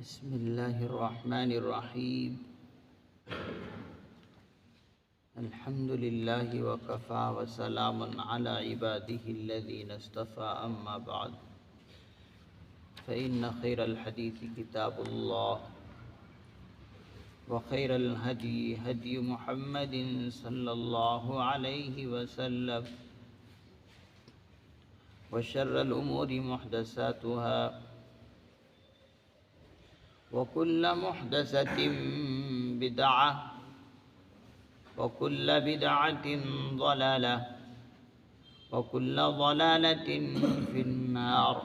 بسم اللہ الرحمن الرحیم الحمد للہ وکفى وسلام علی عباده الذین اصطفى اما بعد فإن خیر الحدیث کتاب اللہ وخیر الہدی ہدی محمد صلی اللہ علیہ وسلم وشر الامور محدثاتها وكل محدثة بدعة وكل بدعة ضلالة وكل ضلالة في النار.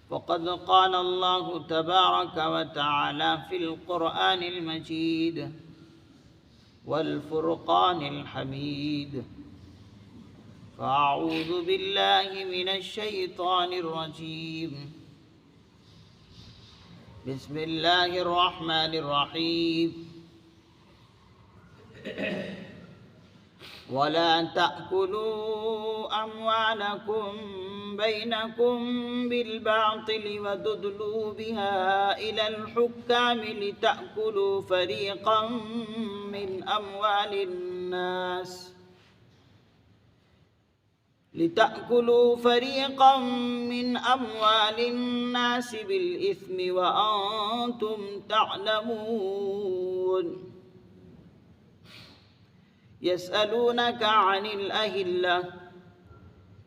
وقد قال الله تبارك وتعالى في القرآن المجيد والفرقان الحميد: فأعوذ بالله من الشيطان الرجيم. بسم اللہ الرحمن الرحیم. ولا تأكلوا أموالكم بينكم بالباطل وتدلوا بها إلى الحكام لتأكلوا فريقا من أموال الناس بالإثم وأنتم تعلمون. يسألونك عن الأهلة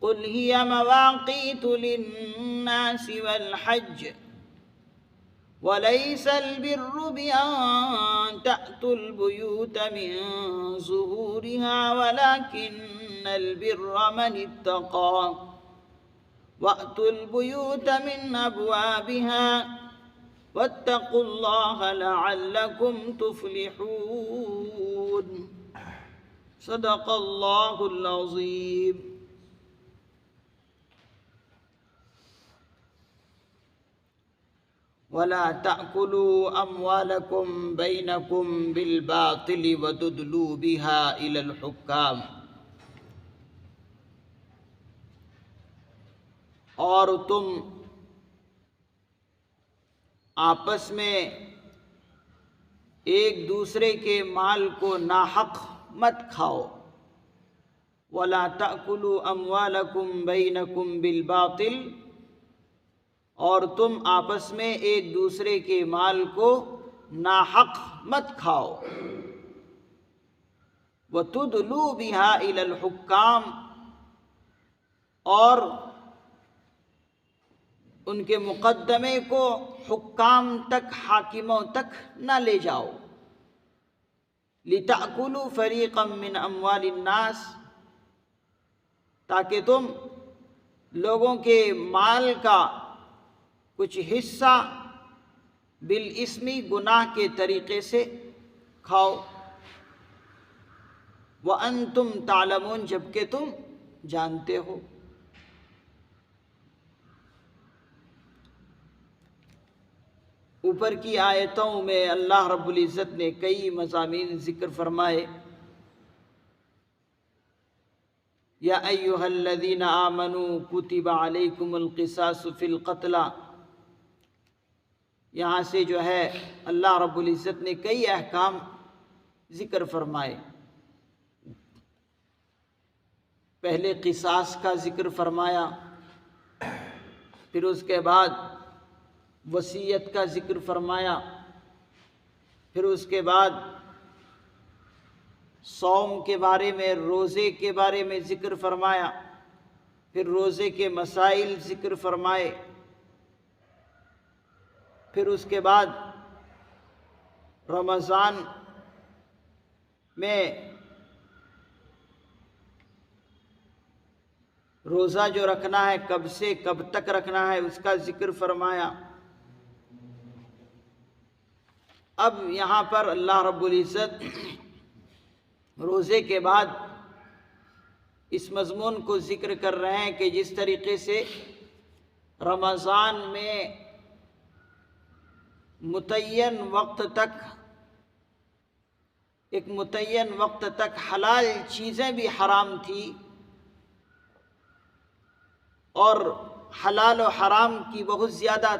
قل هي مواقيت للناس والحج وليس البر بأن تأتوا البيوت من ظهورها ولكن البر من اتقى وأتوا البيوت من أبوابها واتقوا الله لعلكم تفلحون. صدق اللہ العظیم. ولا تأكلوا أموالكم بينكم بالباطل وتدلوا بها إلى الحكام. اور تم آپس میں ایک دوسرے کے مال کو ناحق مت کھاؤ. ولا تأكلوا أموالكم بينكم بالباطل، اور تم آپس میں ایک دوسرے کے مال کو ناحق مت کھاؤ. وتدلوا بها إلى الحكام، اور ان کے مقدمے کو حکام تک، حاکموں تک نہ لے جاؤ. لِتَأْكُلُوا فَرِيقًا مِّنْ أَمْوَالِ النَّاسِ، تاکہ تم لوگوں کے مال کا کچھ حصہ بالاسمی، گناہ کے طریقے سے کھاؤ. وَأَنْتُمْ تَعْلَمُونَ، جبکہ تم جانتے ہو. اوپر کی آیتوں میں اللہ رب العزت نے کئی مضامین ذکر فرمائے. یا ایہا الذین آمنوا کتب علیکم القصاص فی القتلی، یہاں سے جو ہے اللہ رب العزت نے کئی احکام ذکر فرمائے. پہلے قصاص کا ذکر فرمایا، پھر اس کے بعد وصیت کا ذکر فرمایا، پھر اس کے بعد صوم کے بارے میں، روزے کے بارے میں ذکر فرمایا، پھر روزے کے مسائل ذکر فرمائے، پھر اس کے بعد رمضان میں روزہ جو رکھنا ہے کب سے کب تک رکھنا ہے اس کا ذکر فرمایا. اب یہاں پر اللہ رب العزت روزے کے بعد اس مضمون کو ذکر کر رہے ہیں کہ جس طریقے سے رمضان میں متعین وقت تک حلال چیزیں بھی حرام تھی، اور حلال و حرام کی بہت زیادہ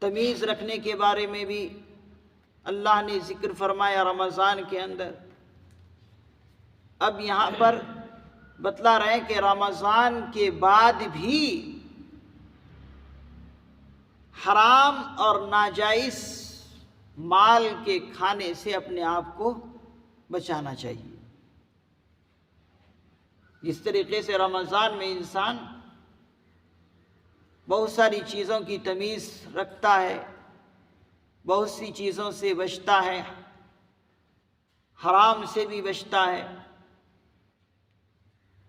تمیز رکھنے کے بارے میں بھی اللہ نے ذکر فرمایا رمضان کے اندر۔ اب یہاں پر بتلا رہے ہیں کہ رمضان کے بعد بھی حرام اور ناجائز مال کے کھانے سے اپنے آپ کو بچانا چاہیے۔ جس طریقے سے رمضان میں انسان بہت ساری چیزوں کی تمیز رکھتا ہے، بہت سی چیزوں سے بچتا ہے، حرام سے بھی بچتا ہے،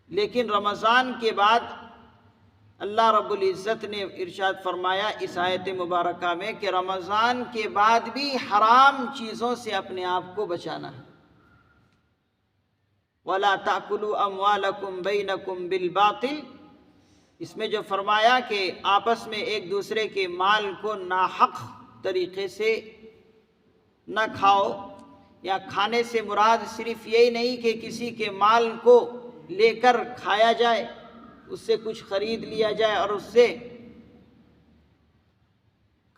لیکن رمضان کے بعد اللہ رب العزت نے ارشاد فرمایا اس آیت مبارکہ میں کہ رمضان کے بعد بھی حرام چیزوں سے اپنے آپ کو بچانا ہے۔ وَلَا تَأْكُلُوا أَمْوَالَكُمْ بَيْنَكُمْ بِالْبَاطِلِ، اس میں جو فرمایا کہ آپس میں ایک دوسرے کے مال کو ناحق طریقے سے نہ کھاؤ، یا کھانے سے مراد صرف یہی نہیں کہ کسی کے مال کو لے کر کھایا جائے، اس سے کچھ خرید لیا جائے اور اس سے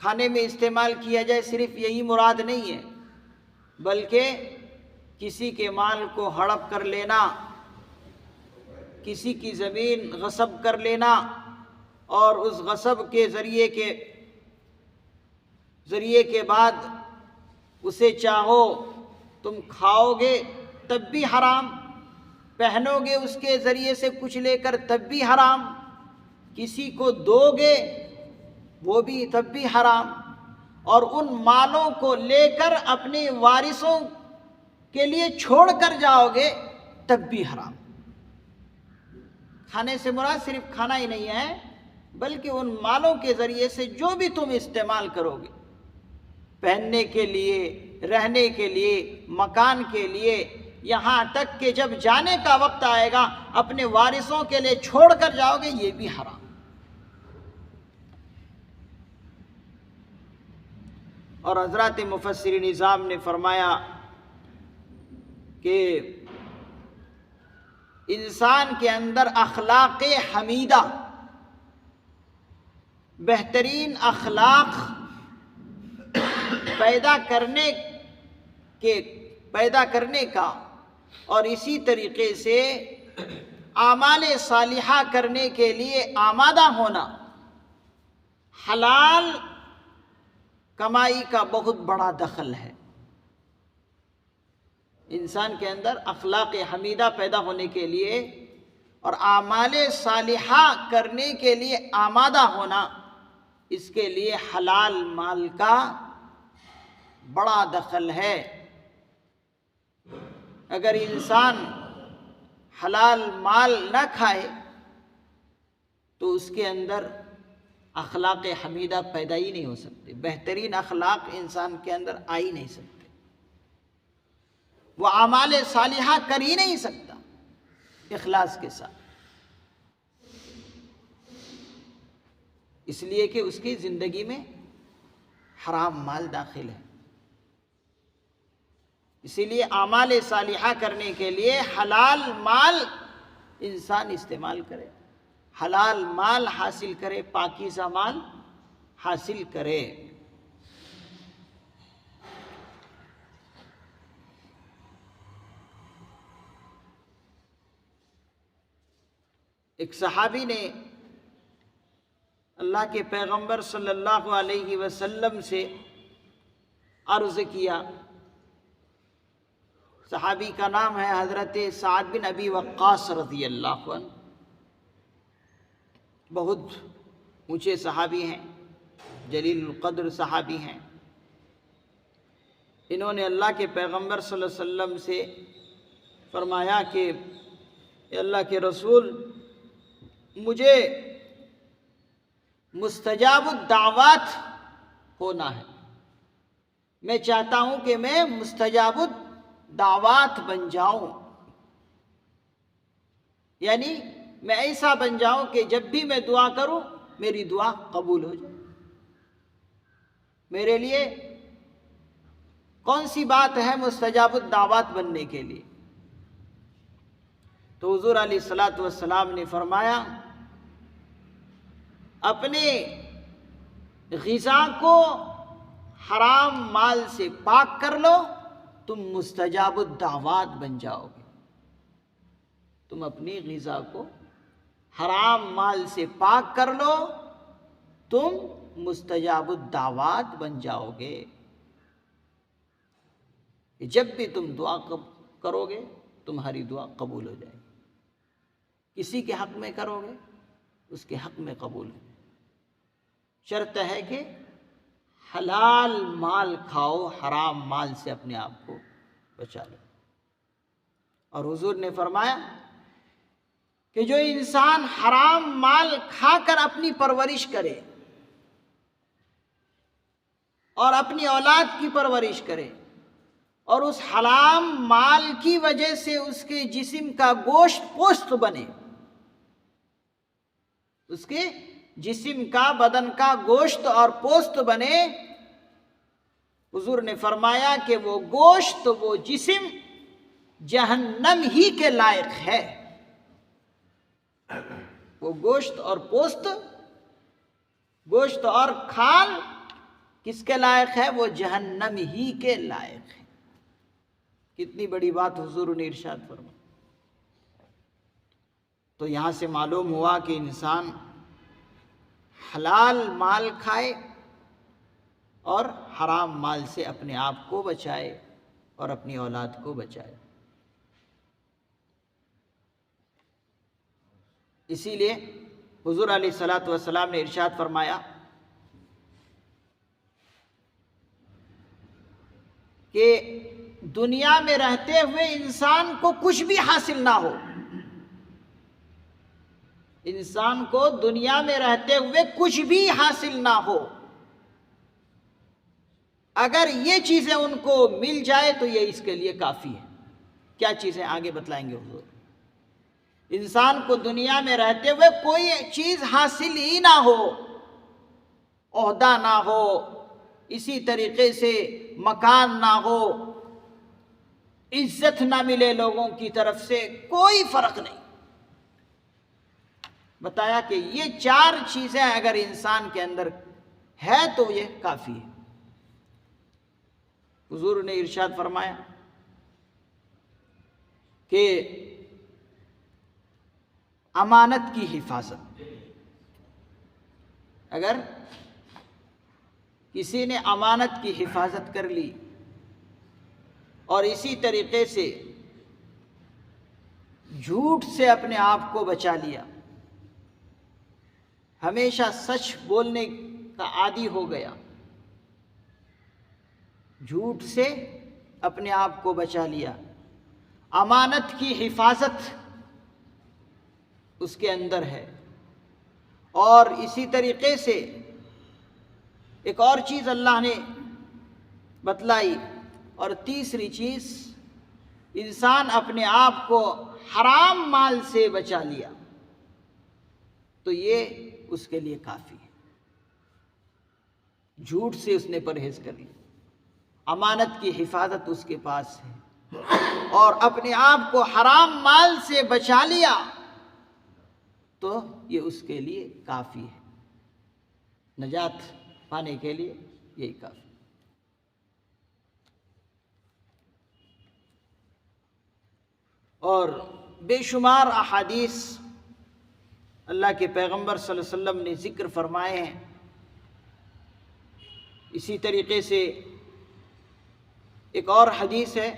کھانے میں استعمال کیا جائے، صرف یہی مراد نہیں ہے، بلکہ کسی کے مال کو ہڑپ کر لینا، کسی کی زمین غصب کر لینا، اور اس غصب کے ذریعے کے بعد اسے چاہو تم کھاؤ گے تب بھی حرام، پہنو گے اس کے ذریعے سے کچھ لے کر تب بھی حرام، کسی کو دو گے وہ بھی تب بھی حرام، اور ان مالوں کو لے کر اپنے وارثوں کے لیے چھوڑ کر جاؤ گے تب بھی حرام۔ کھانے سے مراد صرف کھانا ہی نہیں ہے، بلکہ ان مالوں کے ذریعے سے جو بھی تم استعمال کرو گے، پہننے کے لیے، رہنے کے لیے، مکان کے لیے، یہاں تک کہ جب جانے کا وقت آئے گا اپنے وارثوں کے لیے چھوڑ کر جاؤ گے، یہ بھی حرام۔ اور حضرات مفسرین نظام نے فرمایا کہ انسان کے اندر اخلاق حمیدہ، بہترین اخلاق پیدا کرنے کا اور اسی طریقے سے اعمال صالحہ کرنے کے لیے آمادہ ہونا حلال کمائی کا بہت بڑا دخل ہے۔ انسان کے اندر اخلاق حمیدہ پیدا ہونے کے لیے اور اعمال صالحہ کرنے کے لیے آمادہ ہونا، اس کے لیے حلال مال کا بڑا دخل ہے۔ اگر انسان حلال مال نہ کھائے تو اس کے اندر اخلاق حمیدہ پیدا ہی نہیں ہو سکتے، بہترین اخلاق انسان کے اندر آ ہی نہیں سکتے، وہ اعمال صالحہ کر ہی نہیں سکتا اخلاص کے ساتھ، اس لیے کہ اس کی زندگی میں حرام مال داخل ہے۔ اسی لیے اعمال صالحہ کرنے کے لیے حلال مال انسان استعمال کرے، حلال مال حاصل کرے، پاکیزہ مال حاصل کرے۔ ایک صحابی نے اللہ کے پیغمبر صلی اللہ علیہ وسلم سے عرض کیا، صحابی کا نام ہے حضرت سعد بن ابی وقاص رضی اللہ عنہ، بہت اونچے صحابی ہیں، جلیل القدر صحابی ہیں۔ انہوں نے اللہ کے پیغمبر صلی اللہ علیہ وسلم سے فرمایا کہ اے اللہ کے رسول، مجھے مستجاب الدعوات ہونا ہے، میں چاہتا ہوں کہ میں مستجاب الدعوات بن جاؤں، یعنی میں ایسا بن جاؤں کہ جب بھی میں دعا کروں میری دعا قبول ہو جائے۔ میرے لیے کون سی بات ہے مستجاب الدعوات بننے کے لیے؟ تو حضور علیہ الصلوۃ والسلام نے فرمایا، اپنے غذا کو حرام مال سے پاک کر لو، تم مستجاب الدعوات بن جاؤ گے۔ تم اپنی غذا کو حرام مال سے پاک کر لو، تم مستجاب الدعوات بن جاؤ گے۔ جب بھی تم دعا کرو گے تمہاری دعا قبول ہو جائے گی۔ کسی کے حق میں کرو گے اس کے حق میں قبول ہو جائے گی۔ شرط ہے کہ حلال مال کھاؤ، حرام مال سے اپنے آپ کو بچا لو۔ اور حضور نے فرمایا کہ جو انسان حرام مال کھا کر اپنی پرورش کرے اور اپنی اولاد کی پرورش کرے اور اس حرام مال کی وجہ سے اس کے جسم کا گوشت پوست بنے، اس کے جسم کا، بدن کا گوشت اور پوست بنے، حضور نے فرمایا کہ وہ گوشت، وہ جسم جہنم ہی کے لائق ہے۔ وہ گوشت اور پوست، گوشت اور کھال کس کے لائق ہے؟ وہ جہنم ہی کے لائق ہے۔ کتنی بڑی بات حضور نے ارشاد فرمائی۔ تو یہاں سے معلوم ہوا کہ انسان حلال مال کھائے اور حرام مال سے اپنے آپ کو بچائے اور اپنی اولاد کو بچائے۔ اسی لیے حضور علیہ الصلوۃ والسلام نے ارشاد فرمایا کہ دنیا میں رہتے ہوئے انسان کو کچھ بھی حاصل نہ ہو، انسان کو دنیا میں رہتے ہوئے کچھ بھی حاصل نہ ہو، اگر یہ چیزیں ان کو مل جائے تو یہ اس کے لیے کافی ہے۔ کیا چیزیں آگے بتلائیں گے حضور؟ انسان کو دنیا میں رہتے ہوئے کوئی چیز حاصل ہی نہ ہو، عہدہ نہ ہو، اسی طریقے سے مکان نہ ہو، عزت نہ ملے لوگوں کی طرف سے، کوئی فرق نہیں۔ بتایا کہ یہ چار چیزیں اگر انسان کے اندر ہے تو یہ کافی ہے۔ حضور نے ارشاد فرمایا کہ امانت کی حفاظت، اگر کسی نے امانت کی حفاظت کر لی اور اسی طریقے سے جھوٹ سے اپنے آپ کو بچا لیا، ہمیشہ سچ بولنے کا عادی ہو گیا، جھوٹ سے اپنے آپ کو بچا لیا، امانت کی حفاظت اس کے اندر ہے، اور اسی طریقے سے ایک اور چیز اللہ نے بتلائی، اور تیسری چیز انسان اپنے آپ کو حرام مال سے بچا لیا تو یہ اس کے لیے کافی ہے۔ جھوٹ سے اس نے پرہیز کر لیا، امانت کی حفاظت اس کے پاس ہے، اور اپنے آپ کو حرام مال سے بچا لیا تو یہ اس کے لیے کافی ہے۔ نجات پانے کے لیے یہی کافی۔ اور بے شمار احادیث اللہ کے پیغمبر صلی اللہ علیہ وسلم نے ذکر فرمائے ہیں۔ اسی طریقے سے ایک اور حدیث ہے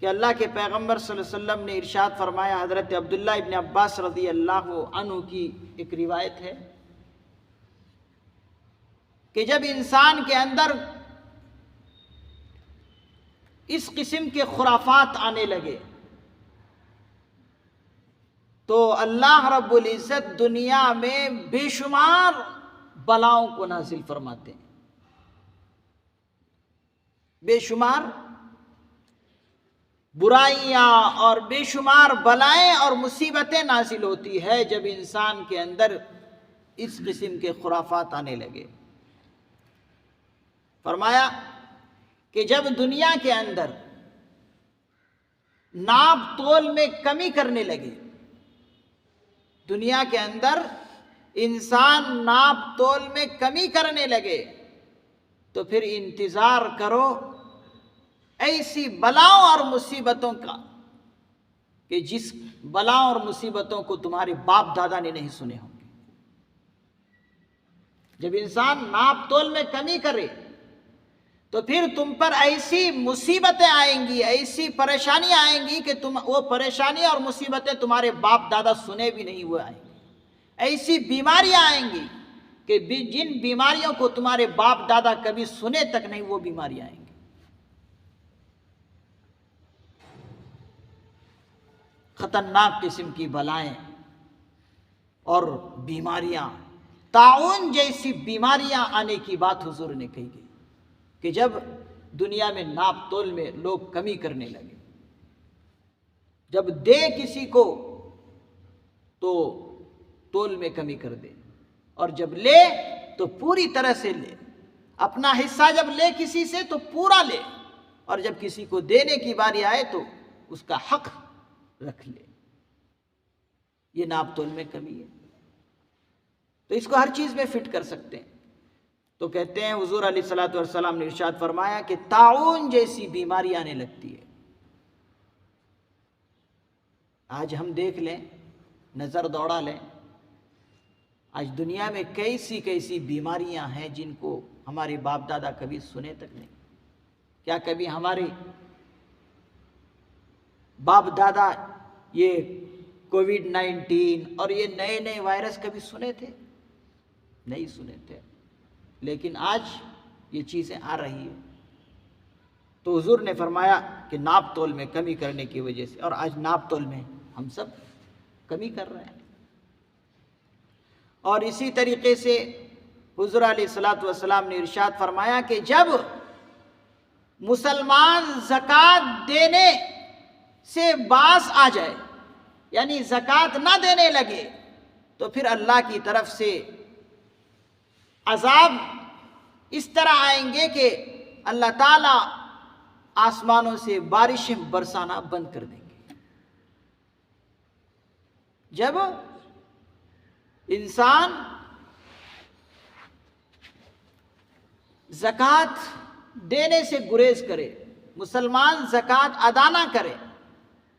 کہ اللہ کے پیغمبر صلی اللہ علیہ وسلم نے ارشاد فرمایا، حضرت عبداللہ ابن عباس رضی اللہ عنہ کی ایک روایت ہے کہ جب انسان کے اندر اس قسم کے خرافات آنے لگے تو اللہ رب العزت دنیا میں بے شمار بلاؤں کو نازل فرماتے ہیں، بے شمار برائیاں اور بے شمار بلائیں اور مصیبتیں نازل ہوتی ہے جب انسان کے اندر اس قسم کے خرافات آنے لگے۔ فرمایا کہ جب دنیا کے اندر ناپ تول میں کمی کرنے لگے، دنیا کے اندر انسان ناپ تول میں کمی کرنے لگے تو پھر انتظار کرو ایسی بلاؤں اور مصیبتوں کا کہ جس بلاؤں اور مصیبتوں کو تمہارے باپ دادا نے نہیں سنے ہوں گے۔ جب انسان ناپ تول میں کمی کرے تو پھر تم پر ایسی مصیبتیں آئیں گی، ایسی پریشانیاں آئیں گی کہ وہ پریشانی اور مصیبتیں تمہارے باپ دادا سنے بھی نہیں ہوئے آئیں گی۔ ایسی بیماریاں آئیں گی کہ جن بیماریوں کو تمہارے باپ دادا کبھی سنے تک نہیں، وہ بیماریاں آئیں گی۔ خطرناک قسم کی بلائیں اور بیماریاں، طاعون جیسی بیماریاں آنے کی بات حضور نے کہی گئی کہ جب دنیا میں ناپ تول میں لوگ کمی کرنے لگے، جب دے کسی کو تو تول میں کمی کر دے، اور جب لے تو پوری طرح سے لے، اپنا حصہ جب لے کسی سے تو پورا لے، اور جب کسی کو دینے کی باری آئے تو اس کا حق رکھ لے۔ یہ ناپ تول میں کمی ہے، تو اس کو ہر چیز میں فٹ کر سکتے ہیں۔ تو کہتے ہیں حضور علیہ الصلوۃ والسلام نے ارشاد فرمایا کہ طاعون جیسی بیماری آنے لگتی ہے۔ آج ہم دیکھ لیں، نظر دوڑا لیں، آج دنیا میں کیسی بیماریاں ہیں جن کو ہمارے باپ دادا کبھی سنے تک نہیں۔ کیا کبھی ہمارے باپ دادا یہ کووڈ-19 اور یہ نئے وائرس کبھی سنے تھے؟ نہیں سنے تھے، لیکن آج یہ چیزیں آ رہی ہیں۔ تو حضور نے فرمایا کہ ناپ تول میں کمی کرنے کی وجہ سے، اور آج ناپ تول میں ہم سب کمی کر رہے ہیں۔ اور اسی طریقے سے حضور علیہ الصلوۃ والسلام نے ارشاد فرمایا کہ جب مسلمان زکوٰۃ دینے سے باز آ جائے، یعنی زکوٰۃ نہ دینے لگے، تو پھر اللہ کی طرف سے عذاب اس طرح آئیں گے کہ اللہ تعالیٰ آسمانوں سے بارشیں برسانا بند کر دیں گے۔ جب انسان زکوٰۃ دینے سے گریز کرے، مسلمان زکوٰۃ ادا نہ کرے،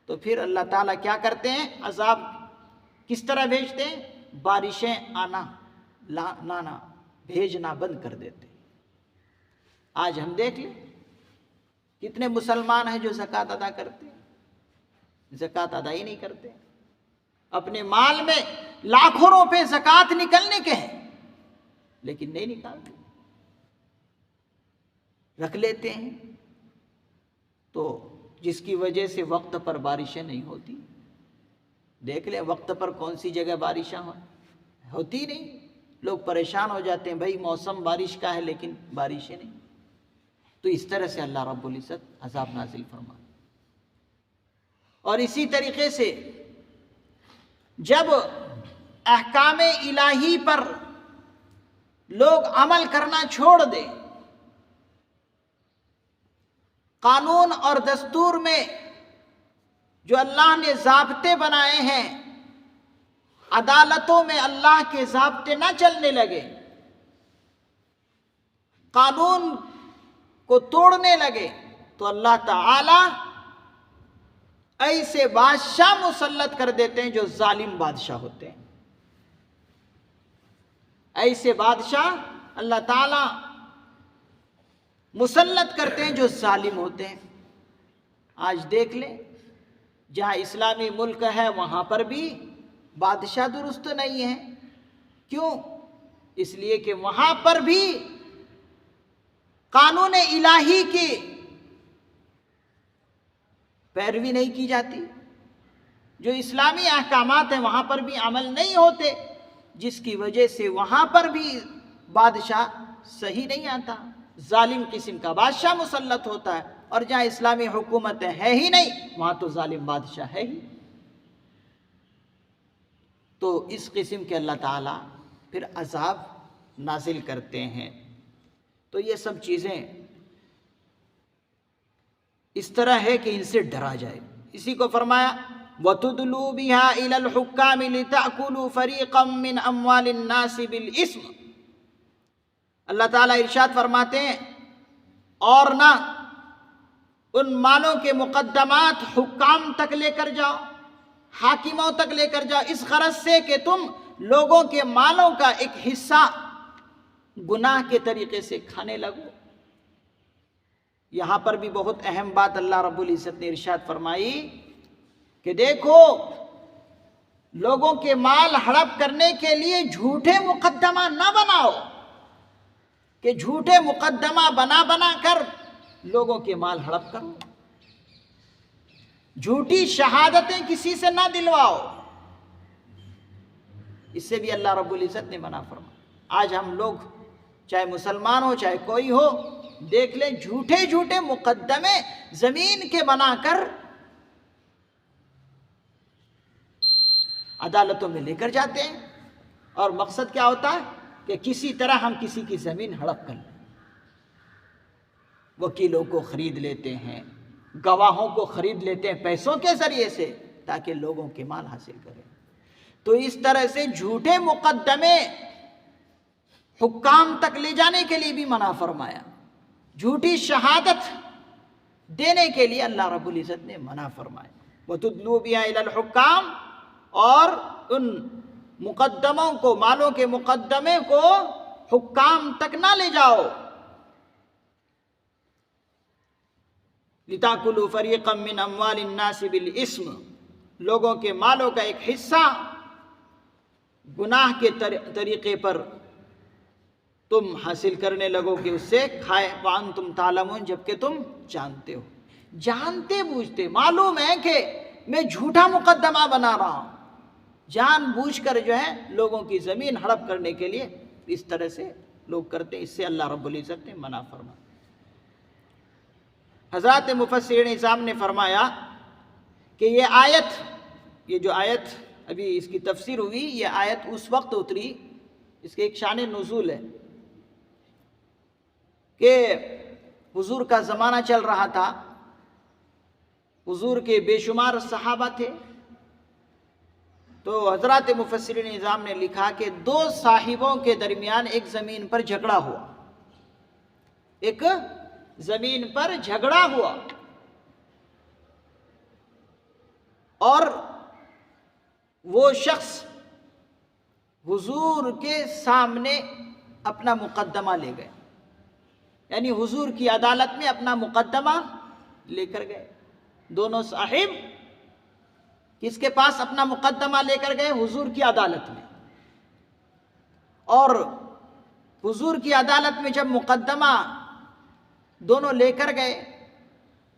تو پھر اللہ تعالیٰ کیا کرتے ہیں؟ عذاب کس طرح بھیجتے ہیں؟ بارشیں لانا بھیجنا بند کر دیتے ہیں۔ آج ہم دیکھ لیں کتنے مسلمان ہیں جو زکوٰۃ ادا کرتے ہیں، زکوٰۃ ادا ہی نہیں کرتے۔ اپنے مال میں لاکھوں روپے زکوٰۃ نکلنے کے ہیں لیکن نہیں نکالتے، رکھ لیتے ہیں، تو جس کی وجہ سے وقت پر بارشیں نہیں ہوتی۔ دیکھ لیں وقت پر کون سی جگہ بارشیں ہوتی نہیں، لوگ پریشان ہو جاتے ہیں، بھائی موسم بارش کا ہے لیکن بارشیں نہیں۔ تو اس طرح سے اللہ رب العزت عذاب نازل فرمائے۔ اور اسی طریقے سے جب احکام الہی پر لوگ عمل کرنا چھوڑ دیں، قانون اور دستور میں جو اللہ نے ضابطے بنائے ہیں، عدالتوں میں اللہ کے ضابطے نہ چلنے لگے، قانون کو توڑنے لگے، تو اللہ تعالی ایسے بادشاہ مسلط کر دیتے ہیں جو ظالم بادشاہ ہوتے ہیں۔ ایسے بادشاہ اللہ تعالی مسلط کرتے ہیں جو ظالم ہوتے ہیں۔ آج دیکھ لیں جہاں اسلامی ملک ہے وہاں پر بھی بادشاہ درست نہیں ہے۔ کیوں؟ اس لیے کہ وہاں پر بھی قانون الہی کی پیروی نہیں کی جاتی، جو اسلامی احکامات ہیں وہاں پر بھی عمل نہیں ہوتے، جس کی وجہ سے وہاں پر بھی بادشاہ صحیح نہیں آتا، ظالم قسم کا بادشاہ مسلط ہوتا ہے، اور جہاں اسلامی حکومت ہے ہی نہیں وہاں تو ظالم بادشاہ ہے ہی۔ تو اس قسم کے اللہ تعالیٰ پھر عذاب نازل کرتے ہیں۔ تو یہ سب چیزیں اس طرح ہے کہ ان سے ڈرا جائے۔ اسی کو فرمایا وَتُدْلُوا بِهَا إِلَى الْحُكَّامِ لِتَأْكُلُوا فَرِيقًا مِّنْ أَمْوَالِ النَّاسِ بِالْإِثْمِ۔ اللہ تعالیٰ ارشاد فرماتے ہیں اور نہ ان مالوں کے مقدمات حکام تک لے کر جاؤ، حاکموں تک لے کر جاؤ، اس غرض سے کہ تم لوگوں کے مالوں کا ایک حصہ گناہ کے طریقے سے کھانے لگو۔ یہاں پر بھی بہت اہم بات اللہ رب العزت نے ارشاد فرمائی کہ دیکھو لوگوں کے مال ہڑپ کرنے کے لیے جھوٹے مقدمہ نہ بناؤ، کہ جھوٹے مقدمہ بنا کر لوگوں کے مال ہڑپ کرو، جھوٹی شہادتیں کسی سے نہ دلواؤ، اس سے بھی اللہ رب العزت نے منع فرمایا۔ آج ہم لوگ چاہے مسلمان ہو چاہے کوئی ہو، دیکھ لیں جھوٹے مقدمے زمین کے بنا کر عدالتوں میں لے کر جاتے ہیں، اور مقصد کیا ہوتا ہے کہ کسی طرح ہم کسی کی زمین ہڑپ کر لیں۔ وکیلوں کو خرید لیتے ہیں، گواہوں کو خرید لیتے ہیں پیسوں کے ذریعے سے، تاکہ لوگوں کے مال حاصل کریں۔ تو اس طرح سے جھوٹے مقدمے حکام تک لے جانے کے لیے بھی منع فرمایا، جھوٹی شہادت دینے کے لیے اللہ رب العزت نے منع فرمایا۔ وَتُدْلُوا بِهَا إِلَى الْحُكَّامِ، اور ان مقدموں کو، مالوں کے مقدمے کو حکام تک نہ لے جاؤ۔ لِتَأْكُلُوا فَرِيقًا مِّنْ أَمْوَالِ النَّاسِ بِالْإِثْمِ، لوگوں کے مالوں کا ایک حصہ گناہ کے طریقے پر تم حاصل کرنے لگو کہ اس سے کھائے، وَأَنْتُمْ تَعْلَمُونَ، جبکہ تم جانتے ہو، جانتے بوجھتے، معلوم ہے کہ میں جھوٹا مقدمہ بنا رہا ہوں، جان بوجھ کر جو ہے لوگوں کی زمین ہڑپ کرنے کے لیے اس طرح سے لوگ کرتے ہیں، اس سے اللہ رب العزت نے منع فرمایا۔ حضرات مفسرین اعظام نے فرمایا کہ یہ جو آیت ابھی اس کی تفسیر ہوئی، یہ آیت اس وقت اتری، اس کے ایک شان نزول ہے کہ حضور کا زمانہ چل رہا تھا، حضور کے بے شمار صحابہ تھے، تو حضرات مفسرین نظام نے لکھا کہ دو صاحبوں کے درمیان ایک زمین پر جھگڑا ہوا، ایک زمین پر جھگڑا ہوا، اور وہ شخص حضور کے سامنے اپنا مقدمہ لے گئے، یعنی حضور کی عدالت میں اپنا مقدمہ لے کر گئے۔ دونوں صاحب کس کے پاس اپنا مقدمہ لے کر گئے؟ حضور کی عدالت میں۔ اور حضور کی عدالت میں جب مقدمہ دونوں لے کر گئے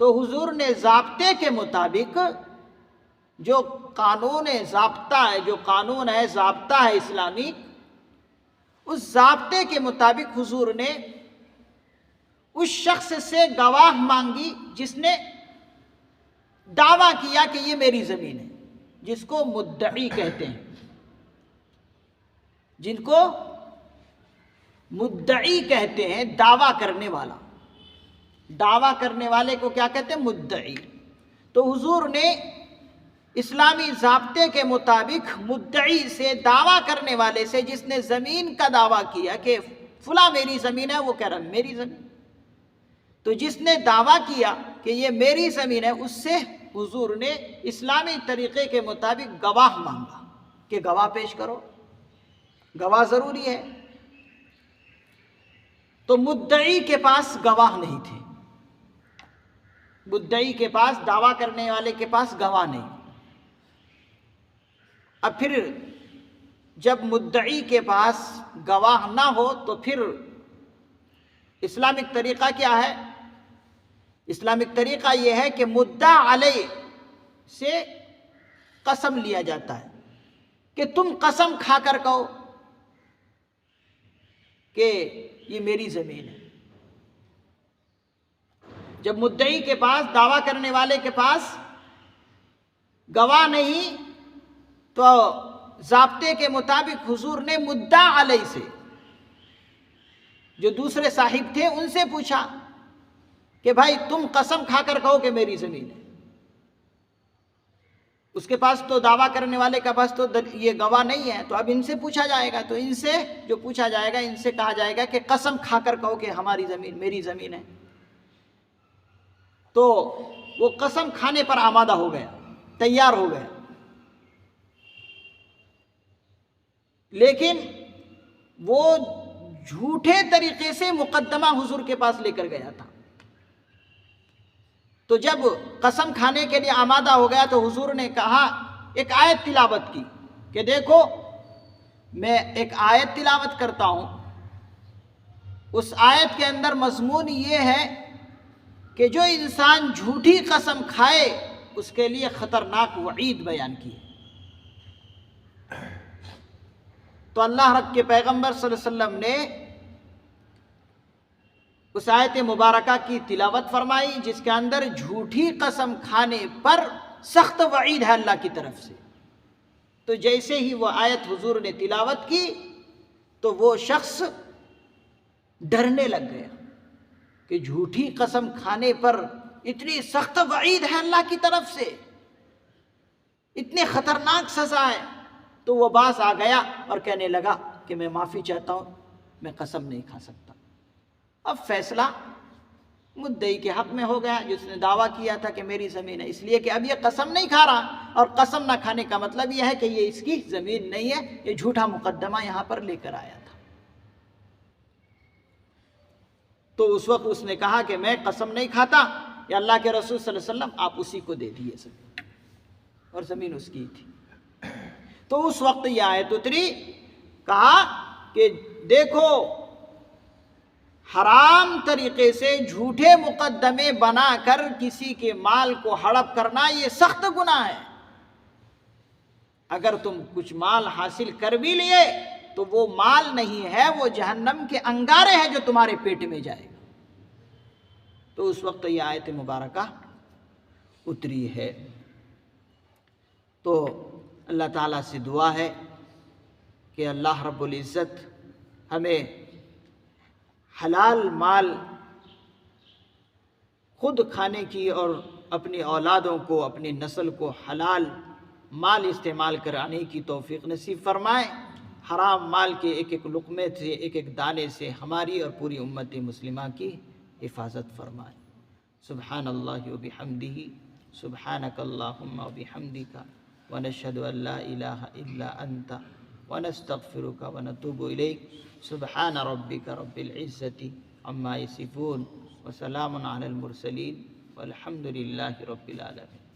تو حضور نے ضابطے کے مطابق، جو قانون ضابطہ ہے، جو قانون ہے، ضابطہ ہے اسلامی، اس ضابطے کے مطابق حضور نے اس شخص سے گواہ مانگی جس نے دعویٰ کیا کہ یہ میری زمین ہے، جس کو مدعی کہتے ہیں، جن کو مدعی کہتے ہیں، دعویٰ کرنے والا، دعویٰ کرنے والے کو کیا کہتے ہیں؟ مدعی۔ تو حضور نے اسلامی ضابطے کے مطابق مدعی سے، دعویٰ کرنے والے سے، جس نے زمین کا دعویٰ کیا کہ فلاں میری زمین ہے، وہ کہہ رہا میری زمین، تو جس نے دعویٰ کیا کہ یہ میری زمین ہے، اس سے حضور نے اسلامی طریقے کے مطابق گواہ مانگا کہ گواہ پیش کرو، گواہ ضروری ہے۔ تو مدعی کے پاس گواہ نہیں تھے، مدعی کے پاس، دعویٰ کرنے والے کے پاس گواہ نہیں۔ اب پھر جب مدعی کے پاس گواہ نہ ہو تو پھر اسلامک طریقہ کیا ہے؟ اسلامک طریقہ یہ ہے کہ مدعا علیہ سے قسم لیا جاتا ہے کہ تم قسم کھا کر کہو کہ یہ میری زمین ہے۔ جب مدعی کے پاس، دعویٰ کرنے والے کے پاس گواہ نہیں تو ضابطے کے مطابق حضور نے مدعا علیہ سے، جو دوسرے صاحب تھے، ان سے پوچھا کہ بھائی تم قسم کھا کر کہو کہ میری زمین ہے۔ اس کے پاس تو دعویٰ کرنے والے کے پاس تو یہ گواہ نہیں ہے، تو اب ان سے پوچھا جائے گا، تو ان سے جو پوچھا جائے گا ان سے کہا جائے گا کہ قسم کھا کر کہو کہ ہماری زمین میری زمین ہے. تو وہ قسم کھانے پر آمادہ ہو گیا، تیار ہو گیا، لیکن وہ جھوٹے طریقے سے مقدمہ حضور کے پاس لے کر گیا تھا. تو جب قسم کھانے کے لیے آمادہ ہو گیا تو حضور نے کہا، ایک آیت تلاوت کی کہ دیکھو میں ایک آیت تلاوت کرتا ہوں، اس آیت کے اندر مضمون یہ ہے کہ جو انسان جھوٹی قسم کھائے اس کے لیے خطرناک وعید بیان کی. تو اللہ رب کے پیغمبر صلی اللہ علیہ وسلم نے اس آیت مبارکہ کی تلاوت فرمائی جس کے اندر جھوٹی قسم کھانے پر سخت وعید ہے اللہ کی طرف سے. تو جیسے ہی وہ آیت حضور نے تلاوت کی تو وہ شخص ڈرنے لگ گیا کہ جھوٹی قسم کھانے پر اتنی سخت وعید ہے اللہ کی طرف سے، اتنی خطرناک سزا ہے. تو وہ باز آ گیا اور کہنے لگا کہ میں معافی چاہتا ہوں، میں قسم نہیں کھا سکتا. اب فیصلہ مدعی کے حق میں ہو گیا جس نے دعویٰ کیا تھا کہ میری زمین ہے، اس لیے کہ اب یہ قسم نہیں کھا رہا، اور قسم نہ کھانے کا مطلب یہ ہے کہ یہ اس کی زمین نہیں ہے، یہ جھوٹا مقدمہ یہاں پر لے کر آیا تھا. تو اس وقت اس نے کہا کہ میں قسم نہیں کھاتا، یا اللہ کے رسول صلی اللہ علیہ وسلم آپ اسی کو دے دیے زمین، اور زمین اس کی تھی. تو اس وقت یہ آیت اتری، کہا کہ دیکھو حرام طریقے سے جھوٹے مقدمے بنا کر کسی کے مال کو ہڑپ کرنا یہ سخت گناہ ہے. اگر تم کچھ مال حاصل کر بھی لیے تو وہ مال نہیں ہے، وہ جہنم کے انگارے ہیں جو تمہارے پیٹ میں جائے گا. تو اس وقت یہ آیت مبارکہ اتری ہے. تو اللہ تعالیٰ سے دعا ہے کہ اللہ رب العزت ہمیں حلال مال خود کھانے کی اور اپنی اولادوں کو، اپنی نسل کو حلال مال استعمال کرانے کی توفیق نصیب فرمائے. حرام مال کے ایک ایک لقمے سے، ایک ایک دانے سے ہماری اور پوری امت مسلمہ کی حفاظت فرمائے. سبحان اللہ وبحمدہ، سبحانک اللہم وبحمدک، ونشہد ان لا الہ الا انت، ونستغفرک ونتوب الیک. سبحان ربک رب العزت عما یصفون، وسلام علی المرسلین، والحمد للہ رب العالمین.